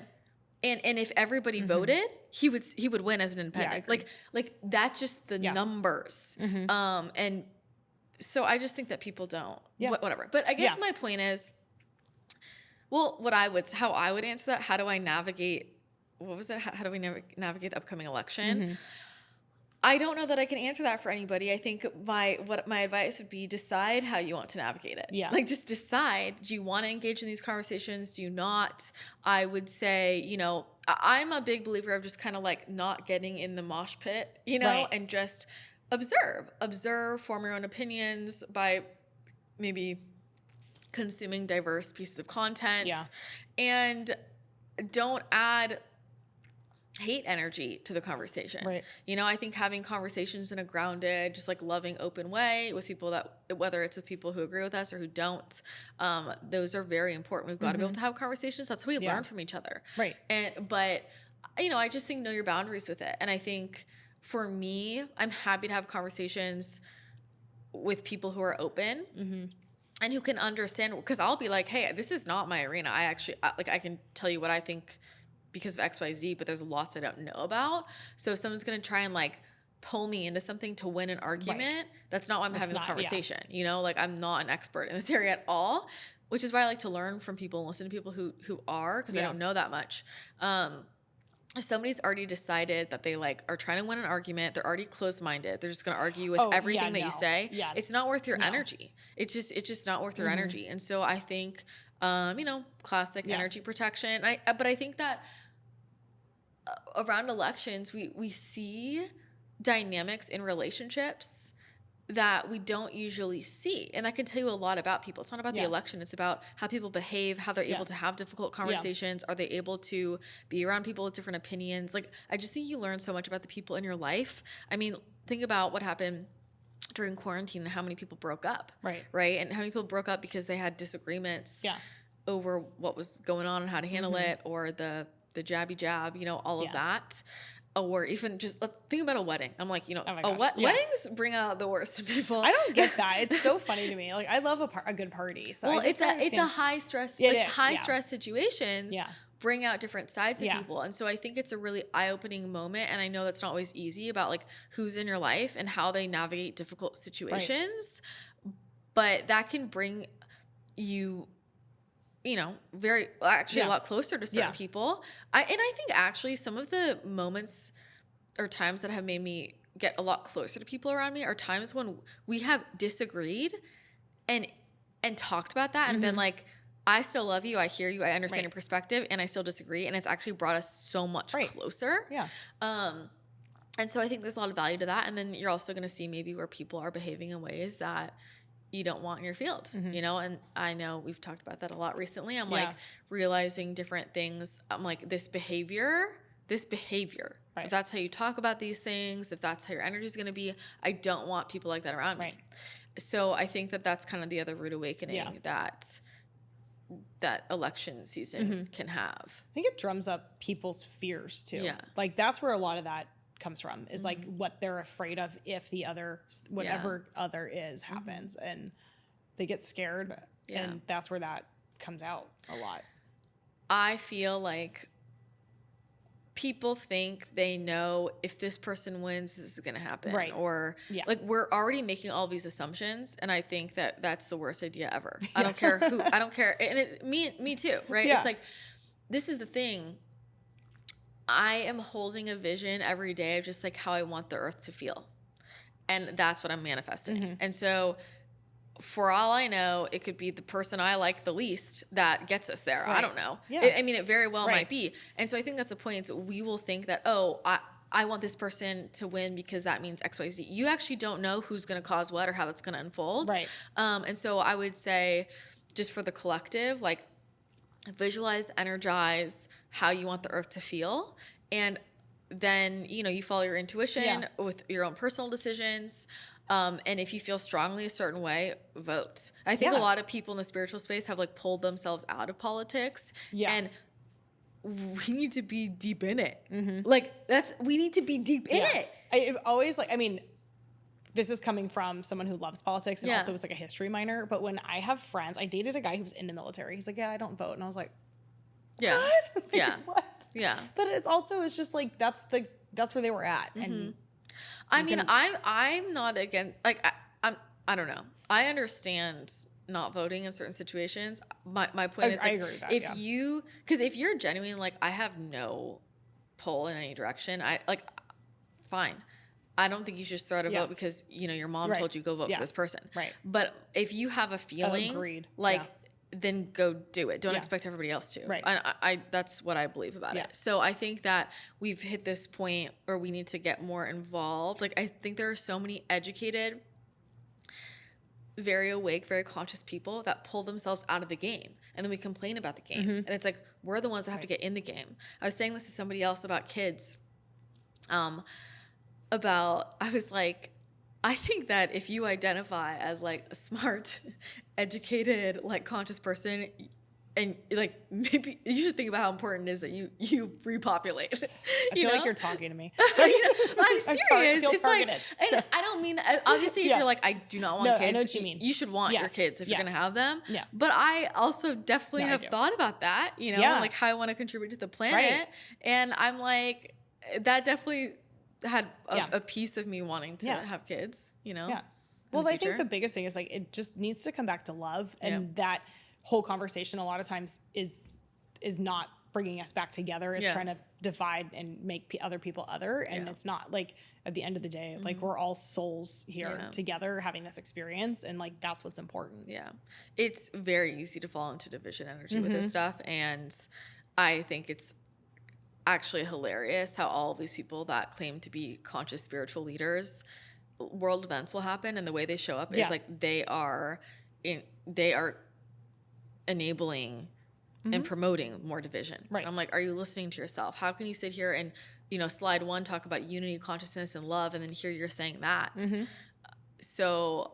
And if everybody voted, he would win as an independent. Like that's just the numbers. And so I just think that people don't. Whatever. But I guess my point is, well, how I would answer that. How do I navigate? What was it? How do we navigate the upcoming election? I don't know that I can answer that for anybody. I think my advice would be decide how you want to navigate it. Yeah. Like, just decide. Do you want to engage in these conversations? Do you not? I would say, you know, I'm a big believer of just kind of like not getting in the mosh pit, you know, and just observe, form your own opinions by maybe consuming diverse pieces of content. Yeah. And don't add hate energy to the conversation. Right. You know, I think having conversations in a grounded, just like loving, open way with people that, whether it's with people who agree with us or who don't, those are very important. We've got to be able to have conversations. That's how we learn from each other. Right. But, you know, I just think know your boundaries with it. And I think for me, I'm happy to have conversations with people who are open and who can understand, because I'll be like, hey, this is not my arena. I can tell you what I think because of XYZ, but there's lots I don't know about. So if someone's going to try and like pull me into something to win an argument, that's not why I'm having the conversation. You know, like I'm not an expert in this area at all, which is why I like to learn from people and listen to people who are, because I don't know that much. If somebody's already decided that they like are trying to win an argument, they're already closed-minded, they're just going to argue with everything that you say. Yeah. It's not worth your energy. It's just not worth your energy. And so I think, you know, classic energy protection. But I think that around elections, we see dynamics in relationships that we don't usually see. And that can tell you a lot about people. It's not about the election. It's about how people behave, how they're able to have difficult conversations. Are they able to be around people with different opinions? Like, I just think you learn so much about the people in your life. I mean, think about what happened during quarantine and how many people broke up. Right. And how many people broke up because they had disagreements over what was going on and how to handle it, or the jabby jab, you know, all of that. Or even just think about a wedding. I'm like, you know, weddings bring out the worst in people. I don't get that. It's so funny to me. Like, I love a good party. So well, it's a high stress, stress situations bring out different sides of people. And so I think it's a really eye-opening moment. And I know that's not always easy about like who's in your life and how they navigate difficult situations, but that can bring you, you know, a lot closer to certain people. I think actually some of the moments or times that have made me get a lot closer to people around me are times when we have disagreed and talked about that and been like, I still love you, I hear you, I understand your perspective, and I still disagree. And it's actually brought us so much closer. Yeah. And so I think there's a lot of value to that. And then you're also going to see maybe where people are behaving in ways that you don't want in your field, you know? And I know we've talked about that a lot recently. I'm Yeah. like realizing different things. I'm like, this behavior, right. if that's how you talk about these things, if that's how your energy is going to be, I don't want people like that around me. So I think that that's kind of the other rude awakening that election season can have. I think it drums up people's fears too. Yeah. Like that's where a lot of that comes from, is like what they're afraid of if the other, whatever other is, happens, and they get scared, and that's where that comes out a lot. I feel like people think they know if this person wins, this is going to happen. Right. Or like we're already making all these assumptions. And I think that that's the worst idea ever. I don't care who, I don't care. And me too. Right. Yeah. It's like, this is the thing. I am holding a vision every day of just like how I want the earth to feel. And that's what I'm manifesting. And so for all I know, it could be the person I like the least that gets us there. I don't know. Yeah. I mean, it very well might be. And so I think that's the point. We will think that, oh, I want this person to win because that means X, Y, Z. You actually don't know who's going to cause what or how that's going to unfold. Right. And so I would say, just for the collective, like visualize, energize how you want the earth to feel. And then, you know, you follow your intuition with your own personal decisions. And if you feel strongly a certain way, vote. I think a lot of people in the spiritual space have like pulled themselves out of politics. Yeah. And we need to be deep in it. Like we need to be deep in it. I always like, I mean, this is coming from someone who loves politics and also was like a history minor. But when I have friends, I dated a guy who was in the military. He's like, yeah, I don't vote. And I was like, what? Like, what? Yeah. But it's also, it's just like, that's where they were at. And I mean, I'm not against, like, I don't know. I understand not voting in certain situations. My point is, like, I agree with that, because if you're genuine, like, I have no pull in any direction, fine. I don't think you should throw out a vote because, you know, your mom told you go vote for this person. Right. But if you have a feeling, then go do it. Don't expect everybody else to. Right. I that's what I believe about it. So I think that we've hit this point where we need to get more involved. Like, I think there are so many educated, very awake, very conscious people that pull themselves out of the game. And then we complain about the game. And it's like, we're the ones that have to get in the game. I was saying this to somebody else about kids. I was like, I think that if you identify as like a smart, educated, like conscious person, and like maybe you should think about how important it is that you repopulate. I feel like you're talking to me. I'm serious. It's targeted. Like, and I don't mean that. Obviously, if you're like, I do not want kids, I know what you mean. You should want your kids if you're gonna have them. Yeah. But I also definitely have thought about that. You know, like how I want to contribute to the planet, and I'm like, that definitely had a piece of me wanting to have kids, you know? Yeah. Well, I think the biggest thing is like, it just needs to come back to love. And that whole conversation a lot of times is not bringing us back together. It's trying to divide and make other people other. And it's not, like, at the end of the day, like, we're all souls here together having this experience. And like, that's what's important. Yeah. It's very easy to fall into division energy with this stuff. And I think it's actually hilarious how all of these people that claim to be conscious spiritual leaders, world events will happen, and the way they show up is like they are enabling and promoting more division. Right. I'm like, are you listening to yourself? How can you sit here and, you know, slide one, talk about unity, consciousness, and love, and then here you're saying that? So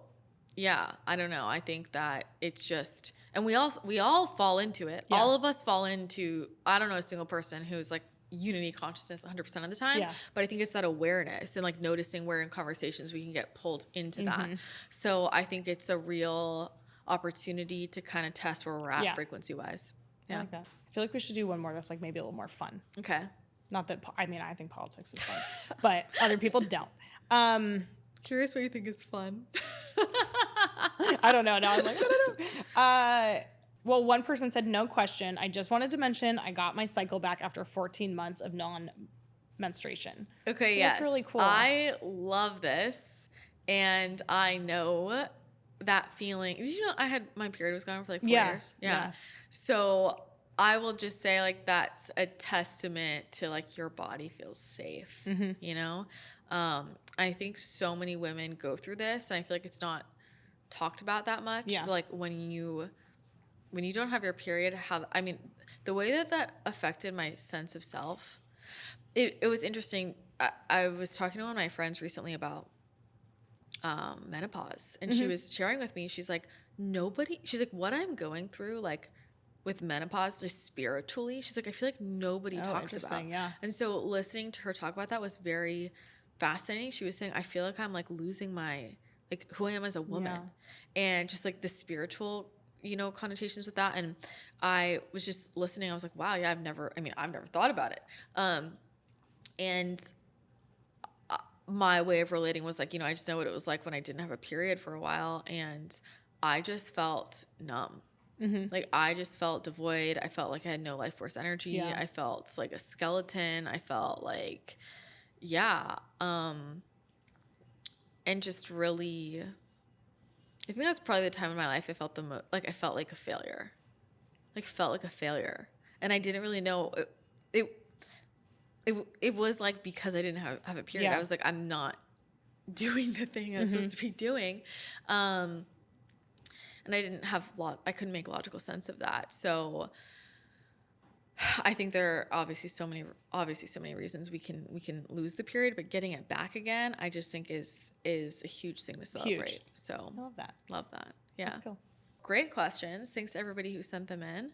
yeah, I don't know. I think that it's just, and we all fall into it. All of us fall into, I don't know a single person who's like unity consciousness 100% of the time, but I think it's that awareness and like noticing where in conversations we can get pulled into that. So I think it's a real opportunity to kind of test where we're at frequency wise. I like that. I feel like we should do one more that's like maybe a little more fun. Okay. Not that, I mean, I think politics is fun, but other people don't. Curious what you think is fun. I don't know. Now I'm like, I don't know. Well, one person said, no question. I just wanted to mention I got my cycle back after 14 months of non-menstruation. Okay, so yes. That's really cool. I love this. And I know that feeling. Did you know my period was gone for like 4 years? Yeah. So I will just say, like, that's a testament to like your body feels safe, you know? I think so many women go through this, and I feel like it's not talked about that much. Yeah. Like when you don't have your period, the way that affected my sense of self, it was interesting. I was talking to one of my friends recently about menopause, and she was sharing with me, she's like, what I'm going through, like with menopause, just spiritually, she's like, I feel like nobody talks about. Yeah. And so listening to her talk about that was very fascinating. She was saying, I feel like I'm like losing my, like who I am as a woman, and just like the spiritual, connotations with that. And I was just listening. I was like, wow, yeah, I've never thought about it. And my way of relating was like, I just know what it was like when I didn't have a period for a while, and I just felt numb. Like I just felt devoid. I felt like I had no life force energy. Yeah. I felt like a skeleton. I felt like, and just really, I think that's probably the time in my life I felt the most, like I felt like a failure. And I didn't really know it was like, because I didn't have a period. I was like, I'm not doing the thing I was supposed to be doing. And I didn't have I couldn't make logical sense of that. So I think there are obviously so many reasons we can lose the period, but getting it back again, I just think is a huge thing to celebrate. Huge. So I love that. Yeah. That's cool. Great questions. Thanks to everybody who sent them in.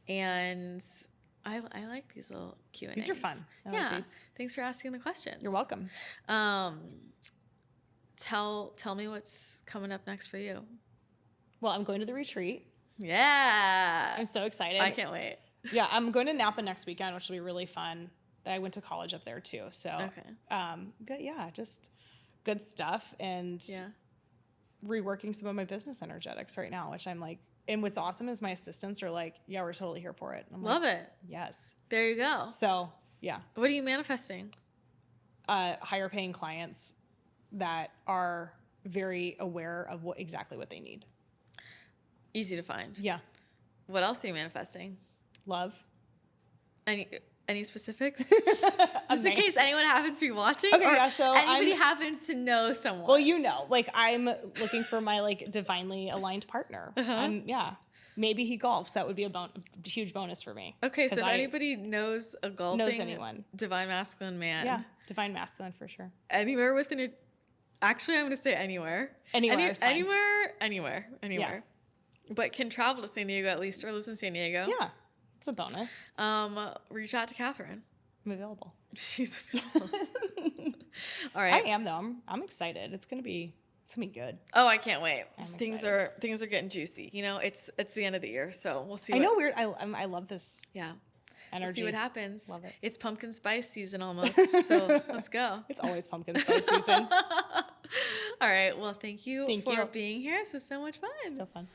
And I like these little Q&As. These are fun. I like these. Thanks for asking the questions. You're welcome. Tell me what's coming up next for you. Well, I'm going to the retreat. Yeah. I'm so excited. I can't wait. Yeah, I'm going to Napa next weekend, which will be really fun. I went to college up there too. So, but yeah, just good stuff, and reworking some of my business energetics right now, which I'm like, and what's awesome is my assistants are like, yeah, we're totally here for it. And I'm Love like, it. Yes. There you go. So yeah. What are you manifesting? Higher paying clients that are very aware of exactly what they need. Easy to find. Yeah. What else are you manifesting? Love. Any specifics? Just in case anyone happens to be watching. Okay, or yeah, so anybody happens to know someone. Well, like I'm looking for my like divinely aligned partner. Maybe he golfs. That would be a huge bonus for me. Okay, so if anybody knows a golfing anyone, divine masculine man. Yeah, divine masculine for sure. Anywhere within it. Actually, I'm going to say anywhere. Anywhere. Yeah. But can travel to San Diego at least, or lives in San Diego. Yeah, it's a bonus. Reach out to Catherine. I'm available. She's available. All right. I am though. I'm excited. It's gonna be good. Oh, I can't wait. Things are getting juicy. It's the end of the year, so we'll see. I know weird. I love this. Yeah. Energy. We'll see what happens. Love it. It's pumpkin spice season almost, so let's go. It's always pumpkin spice season. All right. Well, thank you for being here. This was so much fun. So fun.